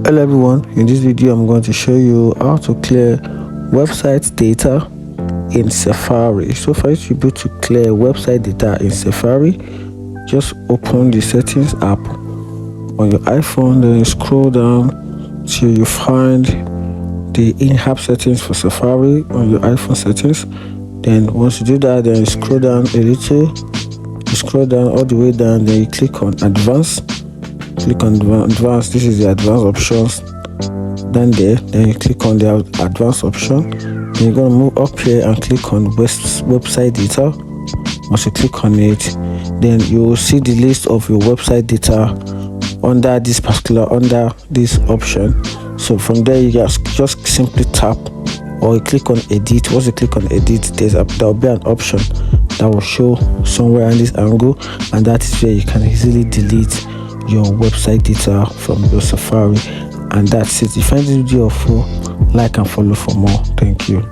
Hello everyone, in this video I'm going to show you how to clear website data in Safari. So for you to be able to clear website data in Safari, just open the settings app on your iPhone, then you scroll down till you find the in-app settings for Safari on your iPhone settings. Then once you do that, then you scroll down a little, you scroll down all the way down, then you click on advanced. Click on advanced. This is the advanced options down there. Then you click on the advanced option. Then you're going to move up here and click on website data. Once you click on it, then you will see the list of your website data under this option. So from there you just simply tap or you click on edit. Once you click on edit, there will be an option that will show somewhere in this angle, and that is where you can easily delete your website data from your Safari. And that's it. If you find this video helpful, like and follow for more. Thank you.